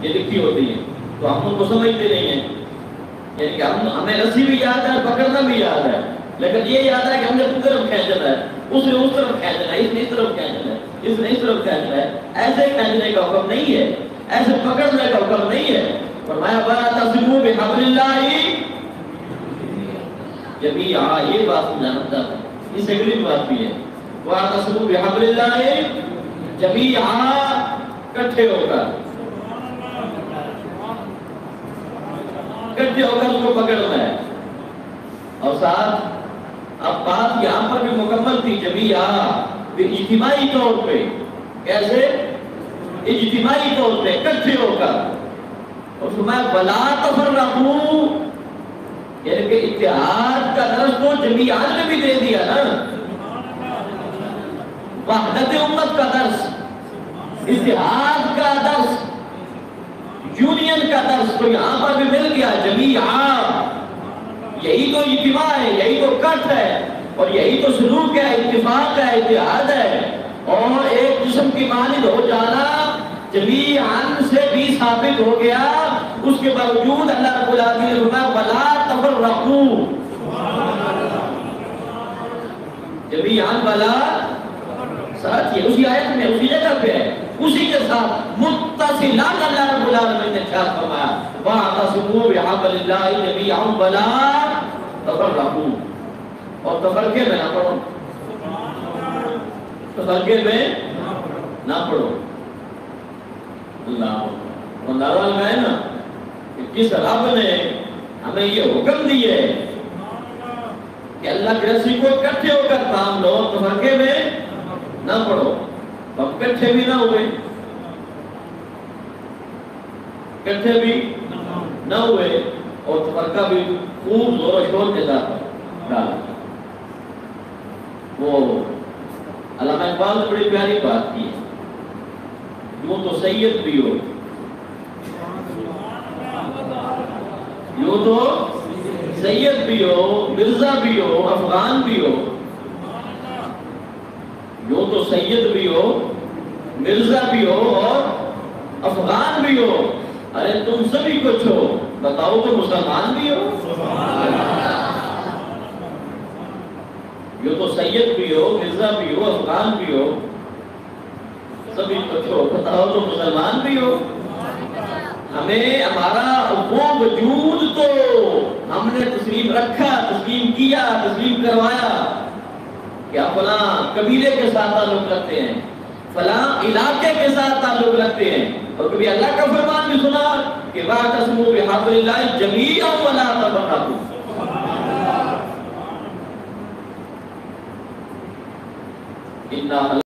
یہ لکھی ہوتی ہیں، تو ہم ان کو سمجھتے نہیں ہیں. یعنی کہ ہمیں رسی بھی یاد ہے، پکڑنا بھی یاد ہے، لیکن یہ یاد ہے کہ ہم نے اس طرف کھینچنا ہے، اس نے اس طرف کھینچنا ہے، اس نے اس طرف کھینچنا ہے، اس نے اس طرف کھینچنا ہے. ایسے کھینچنے کا حکم نہیں ہے، ایسے پکڑنے کا حکم نہیں ہے. فرمایا وَاعْتَصِمُوا بِحَبْلِ اللَّهِ جَمِيعًا. یہ بات سمجھانا چاہتا ہوں، اس سے اگلی بات بھی ہے. وَاعْتَصِمُوا بِحَبْلِ اللَّهِ جَمِيعًا، اکٹھے ہو کر اس کو پکڑنا ہے. اور ساتھ اب بات یہاں پر بھی مکمل تھی، جميعًا اجتماعی طور پہ. کیسے؟ اجتماعی طور پہ اکٹھے ہو کر. اور فرمایا وَلَا تَفَرَّقُوا، یعنی کہ اتحاد کا درس تو جميعاً نے بھی دے دیا نا، وحدت امت کا درس، اتحاد کا درس، یونین کا درس تو یہاں پر بھی مل گیا. جميعاً، یہی تو اجتماع ہے، یہی تو کٹ ہے، اور یہی تو سلوک ہے، اتفاق ہے، اتحاد ہے. اور ایک جسم کی مانند ہو جانا جميعاً سے بھی ثابت ہو گیا. اس کے باوجود اللہ رب العالمین نے فرمایا وَلَا تَفَرَّقُوا. جميعاً وَلَا ساتھ، یہ اسی آیت میں اسی جگہ پہ ہے، اسی کے ساتھ متصلاً اللہ رب العالمین نے ارشاد فرمایا وَاعْتَصِمُوا بِحَبْلِ اللَّهِ جَمِيعًا وَلَا تَفَرَّقُوا. اور تفرقے میں نہ پڑھو، تفرقے میں نہ پڑھو. اللہ اندازہ میں ہے نا کہ کس رب نے ہمیں یہ حکم دی ہے کہ اللہ کے رسول کو اکٹھے ہو کر کام لو، تفرقے میں نہ پڑھو. اب اکٹھے بھی نہ ہوئے، اکٹھے بھی نہ ہوئے، اور تفرقہ بھی خوب زور و شور کے ساتھ ڈالا. وہ علامہ اقبال نے بڑی پیاری بات کی ہے، یوں تو سید بھی ہو، یوں تو سید بھی ہو، مرزا بھی ہو، افغان بھی ہو. یوں تو سید بھی ہو، مرزا بھی ہو اور افغان بھی ہو. ارے تم سبھی کچھ ہو، بتاؤ تو مسلمان بھی ہو. یوں تو سید بھی ہو، مرزا بھی ہو، افغان بھی ہو، سبھی کچھ ہو، بتاؤ تو مسلمان بھی ہو. ہمیں ہمارا وہ وجود تو ہم نے تسلیم رکھا، تسلیم کیا، تسلیم کروایا کہ آپ فلاں قبیلے کے ساتھ تعلق رکھتے ہیں، فلاں علاقے کے ساتھ تعلق رکھتے ہیں. اور کبھی اللہ کا فرمان بھی سنا کہ وَاعْتَصِمُوا بِحَبْلِ اللَّهِ جَمِيعًا وَلَا تَفَرَّقُوا.